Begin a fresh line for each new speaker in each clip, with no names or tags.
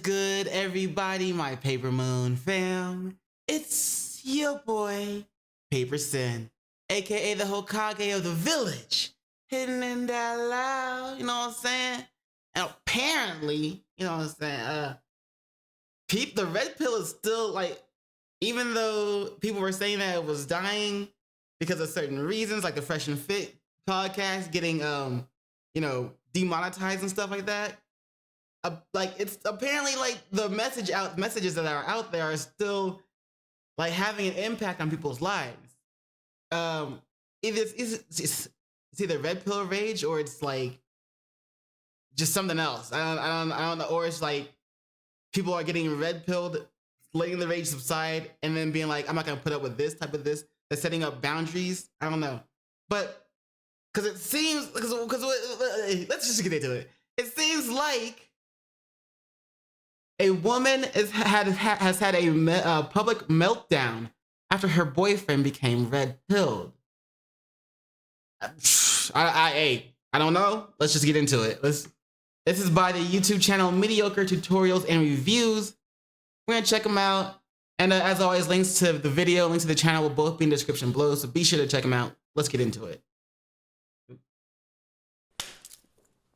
good, everybody? My Paper Moon fam. It's your boy, PaperSin, aka the Hokage of the village. Hidden in that loud, you know what I'm saying? And apparently, you know what I'm saying? The red pill is still like, even though people were saying that it was dying because of certain reasons, like the Fresh and Fit podcast getting, demonetized and stuff like that. Like it's apparently like the messages that are out there are still like having an impact on people's lives. It's either red pill rage or it's like just something else. I don't know. Or it's like people are getting red pilled, letting the rage subside, and then being like, I'm not gonna put up with this type of this. They're setting up boundaries. I don't know, but because it seems because let's just get into it. It seems like a woman has had a public meltdown after her boyfriend became red pilled. I don't know. Let's just get into it. This is by the YouTube channel Mediocre Tutorials and Reviews. We're gonna check them out. And as always, links to the video, links to the channel will both be in the description below. So be sure to check them out. Let's get into it.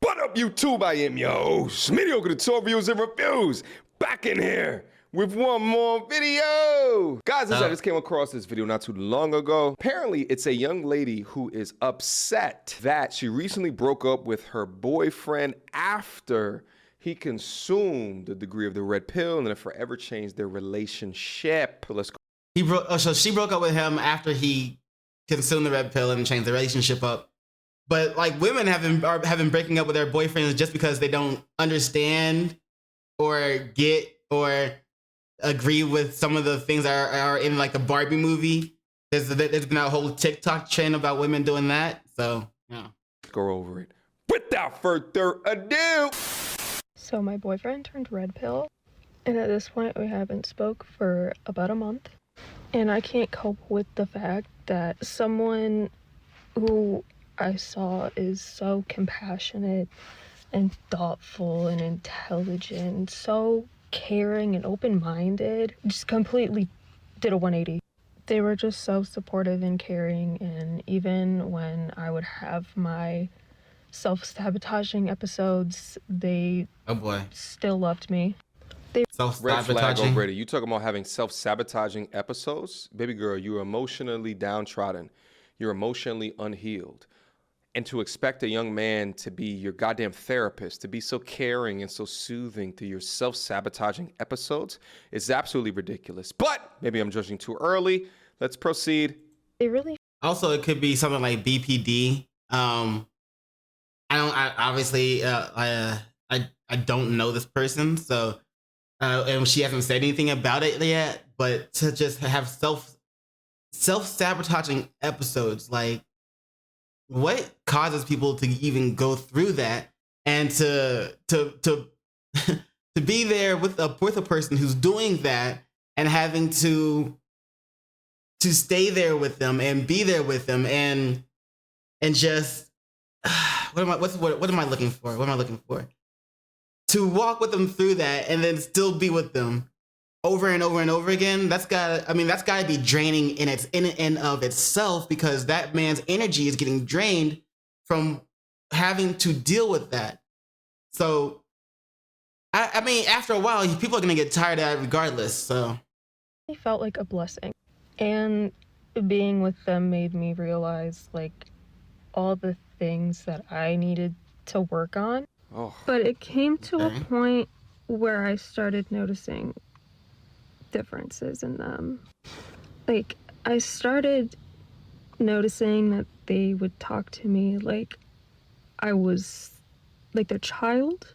What up, YouTube? I am your host, Mediocre Tutorials and Reviews, back in here with one more video. Guys, I just came across this video not too long ago. Apparently, it's a young lady who is upset that she recently broke up with her boyfriend after he consumed the degree of the red pill and it forever changed their relationship. Let's go.
So she broke up with him after he consumed the red pill and changed the relationship up. But like women have been breaking up with their boyfriends just because they don't understand or get or agree with some of the things that are in like the Barbie movie. There's been a whole TikTok trend about women doing that. So yeah,
go over it. Without further ado.
So my boyfriend turned red pill, and at this point we haven't spoke for about a month. And I can't cope with the fact that someone who I saw is so compassionate and thoughtful and intelligent, so caring and open-minded, just completely did a 180. They were just so supportive and caring, and even when I would have my self-sabotaging episodes, they still loved me.
Red flag already. You talking about having self-sabotaging episodes? Baby girl, you're emotionally downtrodden. You're emotionally unhealed. And to expect a young man to be your goddamn therapist, to be so caring and so soothing through your self-sabotaging episodes is absolutely ridiculous. But maybe I'm judging too early. Let's proceed.
Also, it could be something like BPD. I don't know this person, so and she hasn't said anything about it yet. But to just have self-sabotaging episodes, like, what causes people to even go through that and to be there with a person who's doing that and having to stay there with them and be there with them and just what am I looking for? What am I looking for? To walk with them through that and then still be with them over and over and over again. That's gotta be draining in and of itself, because that man's energy is getting drained from having to deal with that. So I mean, after a while, people are gonna get tired of that regardless. So
it felt like a blessing, and being with them made me realize like all the things that I needed to work on. But it came to a point where I started noticing differences in them. Like, I started noticing that they would talk to me like I was like their child,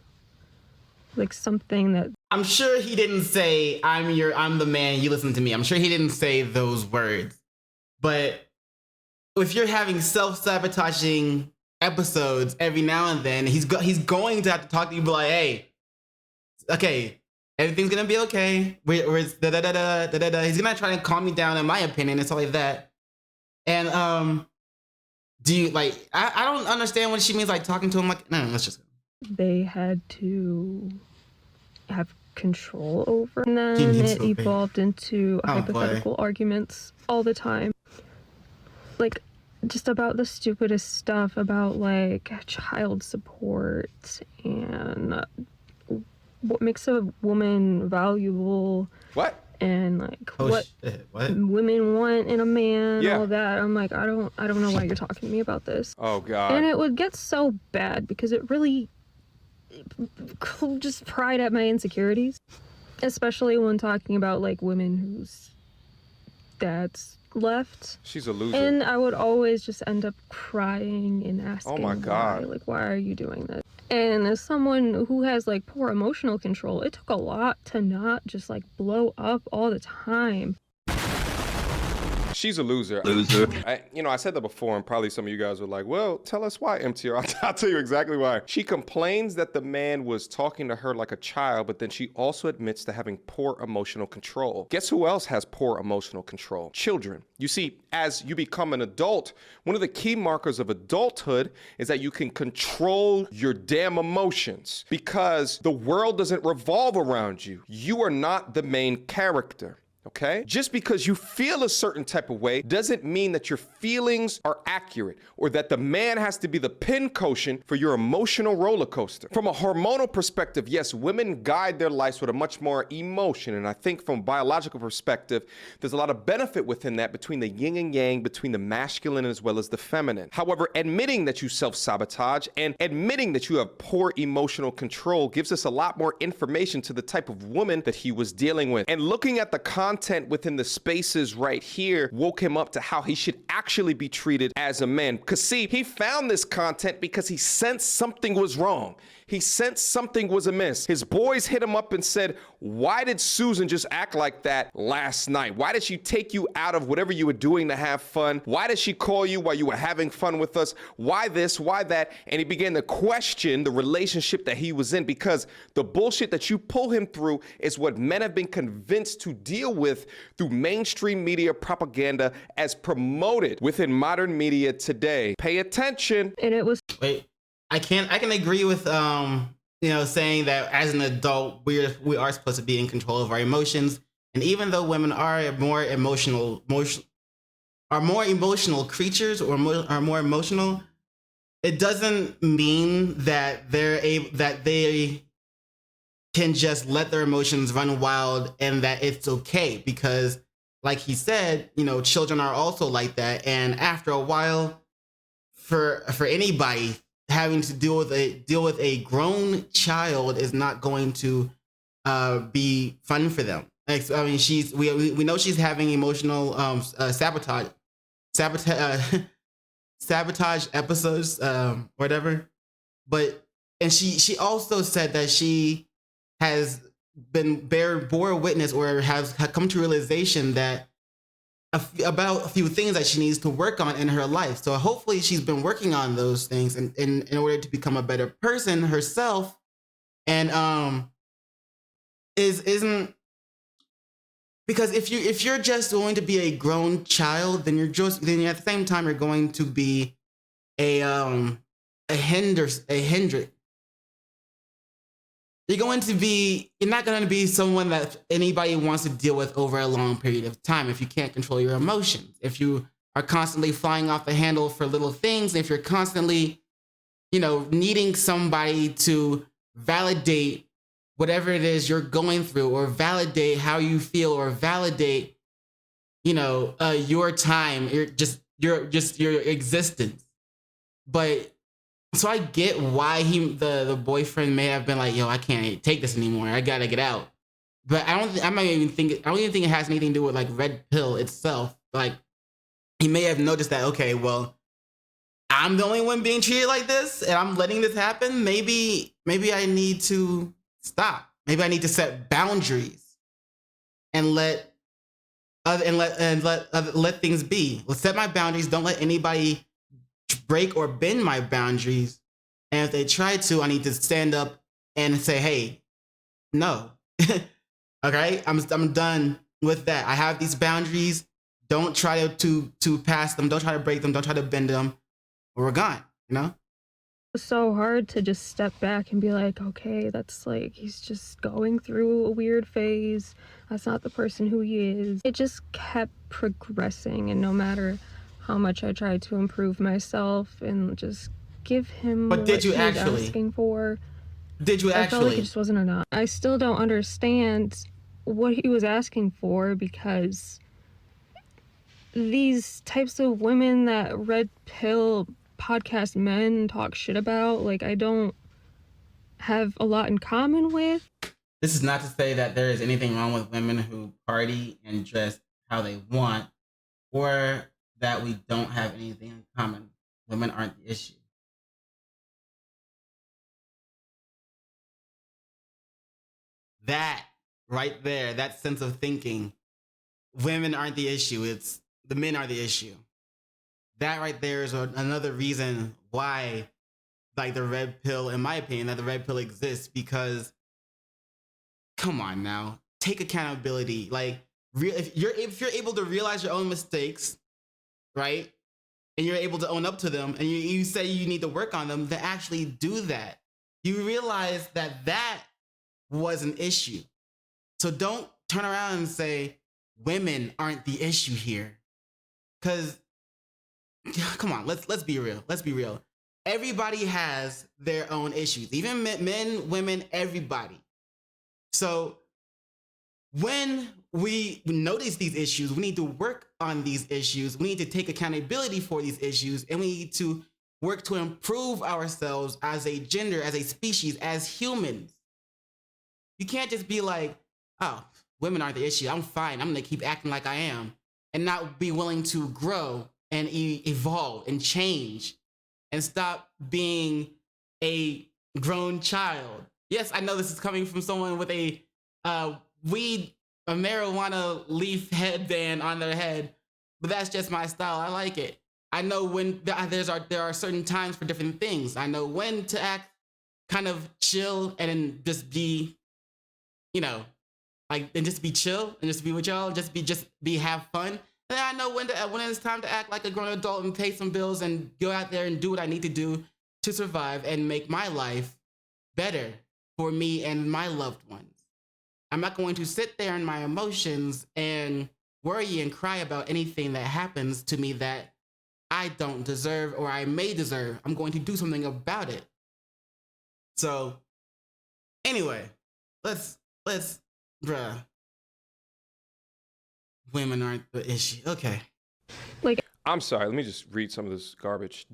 like something that
I'm sure he didn't say I'm the man, you listen to me. I'm sure he didn't say those words. But if you're having self-sabotaging episodes every now and then, he's going to have to talk to you, be like, hey, okay, everything's gonna be okay. He's gonna try to calm me down, in my opinion, and stuff like that. And do you like? I don't understand what she means, like talking to him. Like, no, let's just go.
They had to have control over. And
She
then
needs
it
to pay.
evolved into
Oh, boy.
hypothetical arguments all the time. Like, just about the stupidest stuff about, like, child support and what makes a woman valuable.
What?
And like
Oh, shit. What?
women want in a man,
Yeah.
all that. I'm like, I don't know why you're talking to me about this.
Oh God.
And it would get so bad because it really just pried at my insecurities, especially when talking about like women whose dads left.
She's a loser.
And I would always just end up crying and asking,
Oh my God.
why? Like, why are you doing this? And as someone who has like poor emotional control, it took a lot to not just like blow up all the time.
She's a loser. I said that before, and probably some of you guys were like, well, tell us why, MTR. I'll tell you exactly why. She complains that the man was talking to her like a child, but then she also admits to having poor emotional control. Guess who else has poor emotional control? Children. You see, as you become an adult, one of the key markers of adulthood is that you can control your damn emotions because the world doesn't revolve around you. You are not the main character. Okay? Just because you feel a certain type of way doesn't mean that your feelings are accurate or that the man has to be the pincushion for your emotional roller coaster. From a hormonal perspective, yes, women guide their lives with a much more emotion. And I think from a biological perspective, there's a lot of benefit within that between the yin and yang, between the masculine as well as the feminine. However, admitting that you self-sabotage and admitting that you have poor emotional control gives us a lot more information to the type of woman that he was dealing with. And looking at the content within the spaces right here woke him up to how he should actually be treated as a man. Because see, he found this content because he sensed something was wrong. He sensed something was amiss. His boys hit him up and said, why did Susan just act like that last night? Why did she take you out of whatever you were doing to have fun? Why did she call you while you were having fun with us? Why this? Why that? And he began to question the relationship that he was in because the bullshit that you pull him through is what men have been convinced to deal with through mainstream media propaganda as promoted within modern media today. Pay attention.
And it was
Wait, I can agree with saying that as an adult we are supposed to be in control of our emotions, and even though women are more emotional creatures or are more emotional, it doesn't mean that they can just let their emotions run wild and that it's okay, because like he said, children are also like that, and after a while, for anybody having to deal with a grown child is not going to be fun for them. Like, I mean, we know she's having emotional sabotage episodes, whatever. But and she also said that she has bore witness or has come to realization that about a few things that she needs to work on in her life. So hopefully she's been working on those things in order to become a better person herself. And isn't because if you're just going to be a grown child, then at the same time you're going to be a hindrance. You're not going to be someone that anybody wants to deal with over a long period of time if you can't control your emotions. If you are constantly flying off the handle for little things, if you're constantly, needing somebody to validate whatever it is you're going through, or validate how you feel, or validate, your time, your existence. But so I get why the boyfriend may have been like, yo, I can't take this anymore. I gotta get out. But I don't even think it has anything to do with like red pill itself. Like, he may have noticed that, okay, well, I'm the only one being treated like this and I'm letting this happen. Maybe I need to stop. Maybe I need to set boundaries and let things be. Let's set my boundaries. Don't let anybody break or bend my boundaries, and if they try to, I need to stand up and say, hey, no. Okay, I'm done with that. I have these boundaries. Don't try to pass them. Don't try to break them. Don't try to bend them, or we're gone.
It's so hard to just step back and be like, okay, that's like, he's just going through a weird phase. That's not the person who he is. It just kept progressing, and no matter how much I tried to improve myself and just give him
But
what
did you
he was
actually?
asking for,
Did you
I felt like it
actually?
just wasn't enough. I still don't understand what he was asking for, because these types of women that red pill podcast men talk shit about, like, I don't have a lot in common with.
This is not to say that there is anything wrong with women who party and dress how they want, or that we don't have anything in common. Women aren't the issue. That right there, that sense of thinking, women aren't the issue, it's the men are the issue. That right there is another reason why, like, the red pill, in my opinion, that the red pill exists, because come on now, take accountability. Like, if you're able to realize your own mistakes, right, and you're able to own up to them, and you say you need to work on them, then actually do that. You realize that that was an issue. So don't turn around and say women aren't the issue here, because come on, let's be real. Let's be real. Everybody has their own issues, even men, women, everybody. So when we notice these issues, we need to work on these issues. We need to take accountability for these issues, and we need to work to improve ourselves as a gender, as a species, as humans. You can't just be like, oh, women aren't the issue, I'm fine, I'm gonna keep acting like I am, and not be willing to grow and evolve and change and stop being a grown child. Yes, I know this is coming from someone with a marijuana leaf headband on their head, but that's just my style. I like it. I know when there are certain times for different things. I know when to act kind of chill and just be, like, and just be chill and just be with y'all, just be have fun. And I know when it's time to act like a grown adult and pay some bills and go out there and do what I need to do to survive and make my life better for me and my loved ones. I'm not going to sit there in my emotions and worry and cry about anything that happens to me that I don't deserve or I may deserve. I'm going to do something about it. So anyway, let's bruh. Women aren't the issue. Okay.
Like,
I'm sorry, let me just read some of this garbage.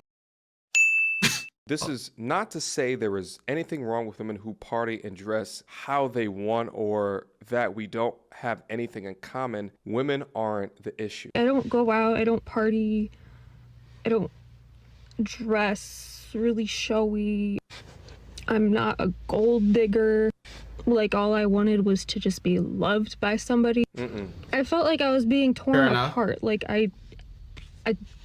This is not to say there is anything wrong with women who party and dress how they want, or that we don't have anything in common. Women aren't the issue.
I don't go out, I don't party, I don't dress really showy. I'm not a gold digger. Like, all I wanted was to just be loved by somebody. I felt like I was being torn apart. Like, I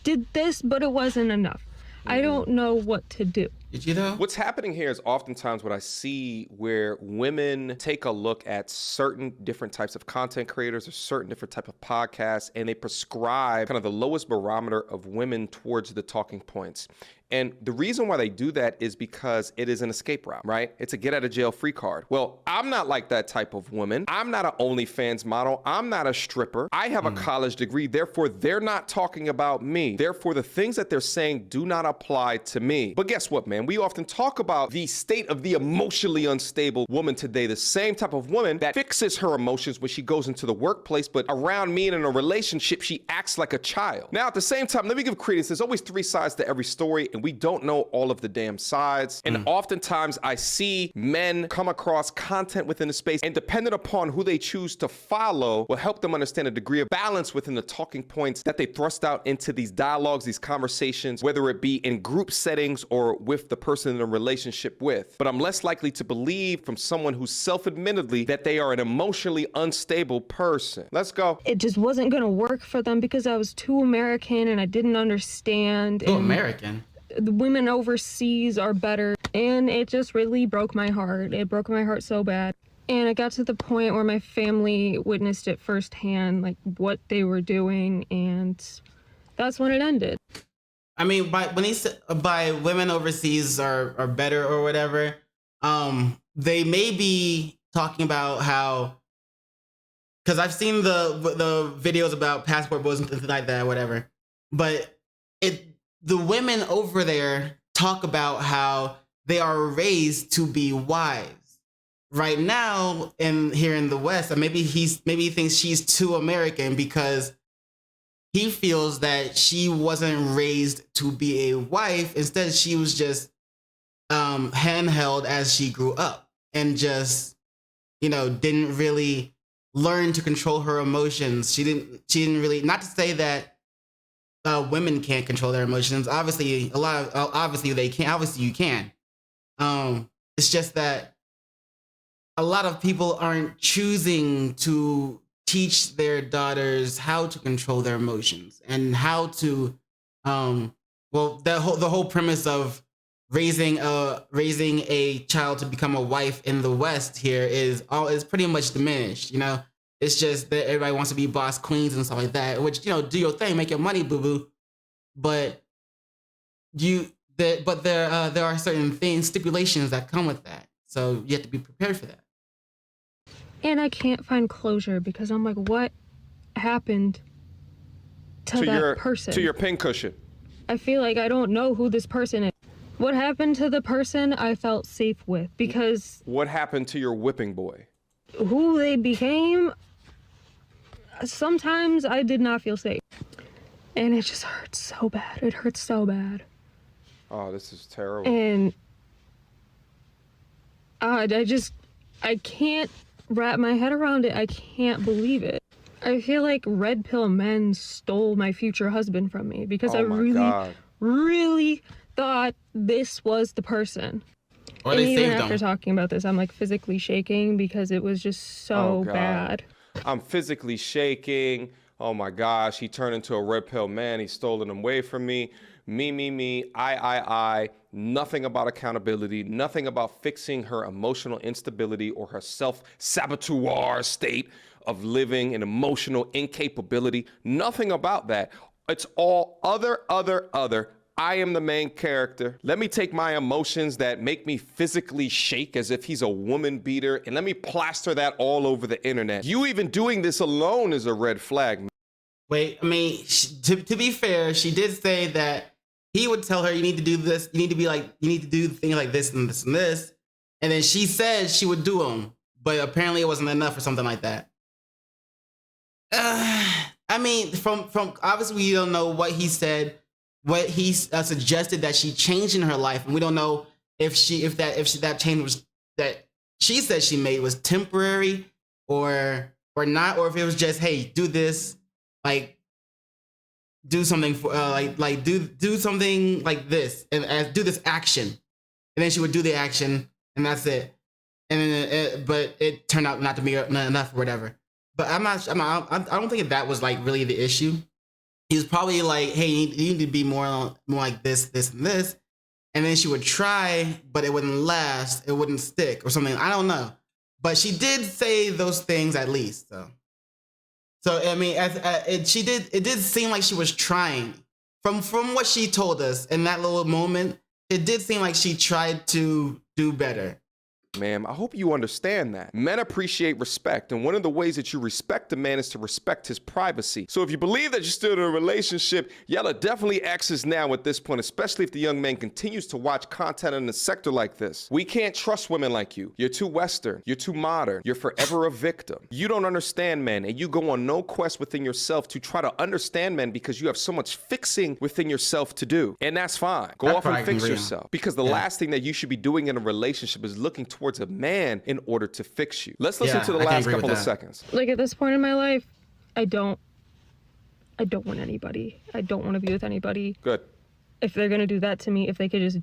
did this, but it wasn't enough. I don't know what to do.
Did you though?
What's happening here is oftentimes what I see where women take a look at certain different types of content creators or certain different type of podcasts, and they prescribe kind of the lowest barometer of women towards the talking points. And the reason why they do that is because it is an escape route, right? It's a get out of jail free card. Well, I'm not like that type of woman. I'm not an OnlyFans model. I'm not a stripper. I have a college degree. Therefore, they're not talking about me. Therefore, the things that they're saying do not apply to me. But guess what, man? We often talk about the state of the emotionally unstable woman today, the same type of woman that fixes her emotions when she goes into the workplace, but around me and in a relationship, she acts like a child. Now, at the same time, let me give credence. There's always three sides to every story, and we don't know all of the damn sides. And oftentimes I see men come across content within the space, and depending upon who they choose to follow will help them understand a degree of balance within the talking points that they thrust out into these dialogues, these conversations, whether it be in group settings or with the person in a relationship with. But I'm less likely to believe from someone who's self-admittedly that they are an emotionally unstable person. Let's go.
It just wasn't gonna work for them because I was too American and I didn't understand.
Too American?
The women overseas are better, and it just really broke my heart. It broke my heart so bad. And it got to the point where my family witnessed it firsthand, like what they were doing, and that's when it ended.
I mean, when he said by women overseas are better or whatever, they may be talking about how, because I've seen the videos about passport boys and things like that, whatever. But the women over there talk about how they are raised to be wives. Right now, here in the West, and maybe he thinks she's too American because he feels that she wasn't raised to be a wife. Instead, she was just handheld as she grew up and just, didn't really learn to control her emotions. She didn't really, not to say that women can't control their emotions. Obviously, obviously they can. Obviously you can. It's just that a lot of people aren't choosing to teach their daughters how to control their emotions and how to, the whole premise of raising a child to become a wife in the West here is pretty much diminished. It's just that everybody wants to be boss queens and stuff like that, which, do your thing, make your money, boo boo. But there are certain stipulations that come with that. So you have to be prepared for that.
And I can't find closure because I'm like, what happened to that person?
To your pincushion.
I feel like I don't know who this person is. What happened to the person I felt safe with? Because
what happened to your whipping boy?
Who they became, sometimes I did not feel safe. And it just hurts so bad. It hurts so bad.
Oh, this is terrible.
And I can't wrap my head around it. I can't believe it. I feel like red pill men stole my future husband from me because I really thought this was the person.
Or
and
they
even
saved
after
them.
talking about this, I'm like physically shaking because it was just so bad.
I'm physically shaking. Oh my gosh, he turned into a red pill man. He's stolen him away from me. Me, I. Nothing about accountability, nothing about fixing her emotional instability or her self-saboteur state of living an emotional incapability. Nothing about that. It's all other. I am the main character. Let me take my emotions that make me physically shake as if he's a woman beater, and let me plaster that all over the internet. You even doing this alone is a red flag.
Wait, I mean, to be fair, she did say that he would tell her, you need to do this, you need to do things like this and this and this. And then she said she would do them, but apparently it wasn't enough or something like that. I mean, from obviously we don't know what he said, what he suggested that she changed in her life, and we don't know if that change was that she said she made was temporary or not, or if it was just, hey, do this, like do something for do something like this and do this action, and then she would do the action and that's it. And then but it turned out not to be enough or whatever. But I don't think that was like really the issue. He was probably like, hey, you need to be more like this, and this. And then she would try, but it wouldn't last. It wouldn't stick or something. I don't know. But she did say those things at least. So I mean, it did seem like she was trying. From what she told us in that little moment, it did seem like she tried to do better.
Ma'am, I hope you understand that. Men appreciate respect, and one of the ways that you respect a man is to respect his privacy. So if you believe that you're still in a relationship, y'all are definitely exes now at this point, especially if the young man continues to watch content in a sector like this. We can't trust women like you. You're too Western. You're too modern. You're forever a victim. You don't understand men, and you go on no quest within yourself to try to understand men because you have so much fixing within yourself to do. And that's fine. Go off and fix yourself. Because the last thing that you should be doing in a relationship is looking towards a man in order to fix you. Let's listen to the last couple of seconds.
Like at this point in my life, I don't want anybody. I don't want to be with anybody.
Good.
If they're gonna do that to me, if they could just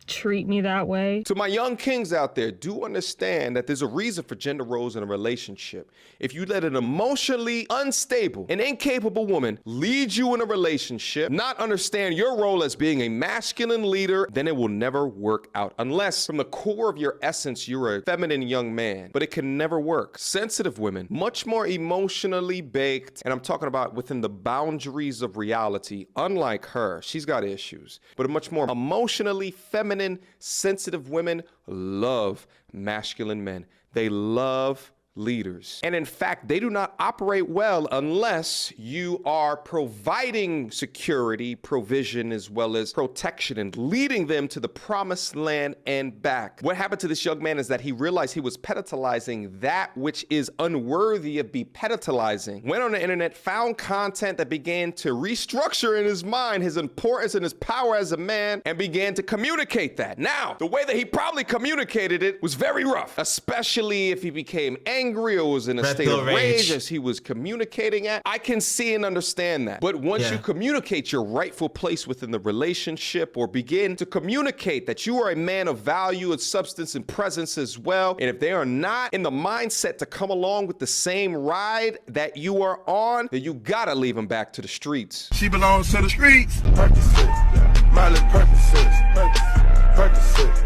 treat me that way.
To my young kings out there, do understand that there's a reason for gender roles in a relationship. If you let an emotionally unstable and incapable woman lead you in a relationship, not understand your role as being a masculine leader, then it will never work out. Unless from the core of your essence, you're a feminine young man. But it can never work. Sensitive women, much more emotionally baked, and I'm talking about within the boundaries of reality, unlike her, she's got issues, but a much more emotionally feminine, sensitive women love masculine men. They love leaders. And in fact, they do not operate well unless you are providing security, provision, as well as protection and leading them to the promised land and back. What happened to this young man is that he realized he was pedestalizing that which is unworthy of be pedestalizing. Went on the internet, found content that began to restructure in his mind his importance and his power as a man, and began to communicate that. Now, the way that he probably communicated it was very rough, especially if he became angry or was in a state of rage as he was communicating at. I can see and understand that. But once you communicate your rightful place within the relationship, or begin to communicate that you are a man of value and substance and presence as well, and if they are not in the mindset to come along with the same ride that you are on, then you gotta leave them back to the streets.
She belongs to the streets. Percocet, Miley Percocet, Percocet.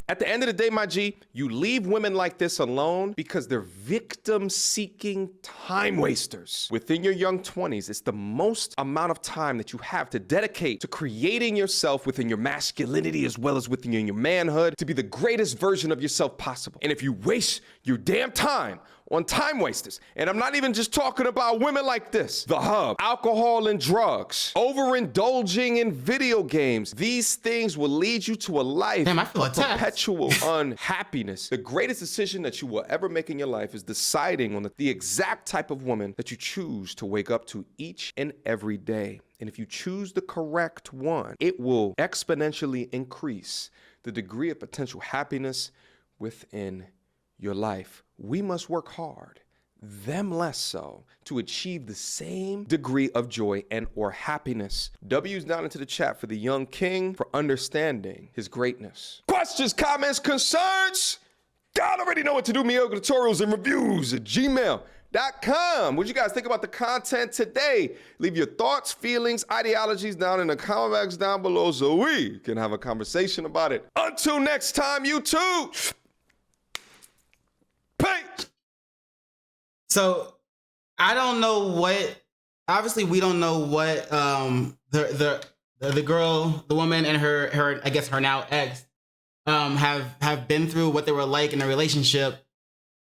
At the end of the day, my G, you leave women like this alone because they're victim-seeking time wasters. Within your young 20s, it's the most amount of time that you have to dedicate to creating yourself within your masculinity as well as within your manhood to be the greatest version of yourself possible. And if you waste your damn time on time wasters, and I'm not even just talking about women like this, the hub, alcohol and drugs, overindulging in video games, these things will lead you to a life of perpetual unhappiness. The greatest decision that you will ever make in your life is deciding on the exact type of woman that you choose to wake up to each and every day. And if you choose the correct one, it will exponentially increase the degree of potential happiness within your life. We must work hard, them less so, to achieve the same degree of joy and or happiness. W's down into the chat for the young king for understanding his greatness. Questions, comments, concerns? God already know what to do. Mediocre tutorials and reviews at gmail.com. What you guys think about the content today? Leave your thoughts, feelings, ideologies down in the comment box down below so we can have a conversation about it. Until next time, YouTube.
So I don't know what, obviously we don't know what the girl, the woman and her I guess her now ex have been through, what they were like in a relationship.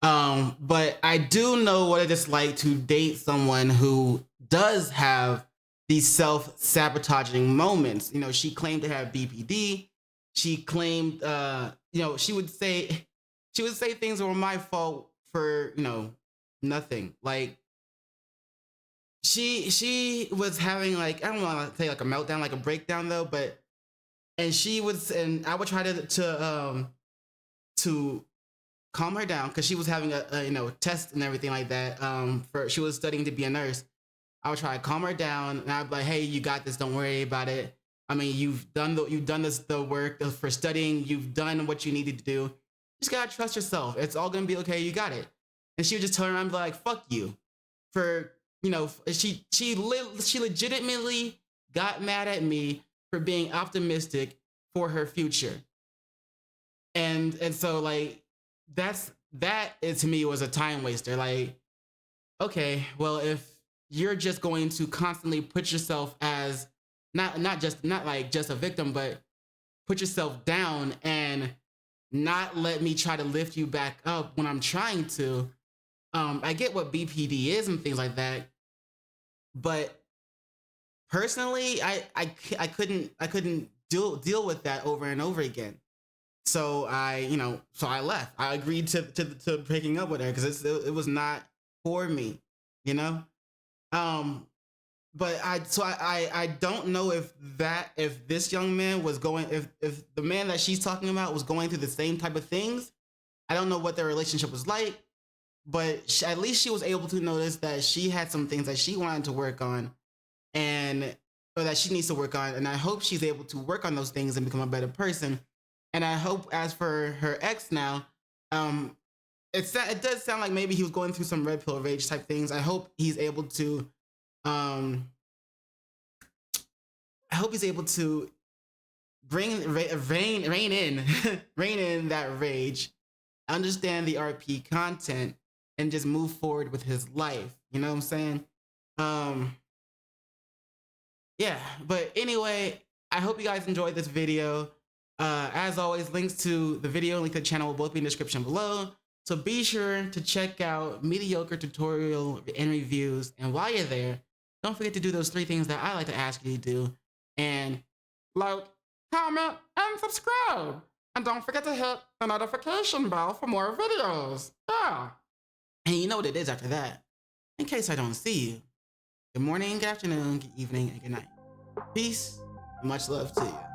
But I do know what it is like to date someone who does have these self-sabotaging moments. You know, she claimed to have BPD. She claimed she would say things that were my fault for, nothing. Like she was having like, I don't want to say like a meltdown, like a breakdown though, but and I would try to calm her down because she was having a test and everything like that. She was studying to be a nurse. I would try to calm her down and I'd be like, hey, you got this, don't worry about it. I mean, you've done the work for studying, you've done what you needed to do. Just gotta trust yourself. It's all gonna be okay, you got it. And she would just turn around and be like, fuck you. She legitimately got mad at me for being optimistic for her future. And so like that to me was a time waster. Like, okay, well, if you're just going to constantly put yourself as not like just a victim, but put yourself down and not let me try to lift you back up when I'm trying to. I get what BPD is and things like that, but personally, I couldn't deal with that over and over again. So I left. I agreed to breaking up with her because it was not for me, But I don't know if this young man was going, if the man that she's talking about was going through the same type of things. I don't know what their relationship was like. But at least she was able to notice that she had some things that she wanted to work on or that she needs to work on. And I hope she's able to work on those things and become a better person And I hope, as for her ex now, it does sound like maybe he was going through some red pill rage type things. I hope he's able to, rein in that rage, understand the RP content, and just move forward with his life. You know what I'm saying? Yeah, but anyway, I hope you guys enjoyed this video. As always, links to the video, link to the channel will both be in the description below. So be sure to check out Mediocre tutorial and reviews. And while you're there, don't forget to do those 3 things that I like to ask you to do. And like, comment, and subscribe. And don't forget to hit the notification bell for more videos. Yeah. And you know what it is after that. In case I don't see you. Good morning, good afternoon, good evening, and good night. Peace, and much love to you.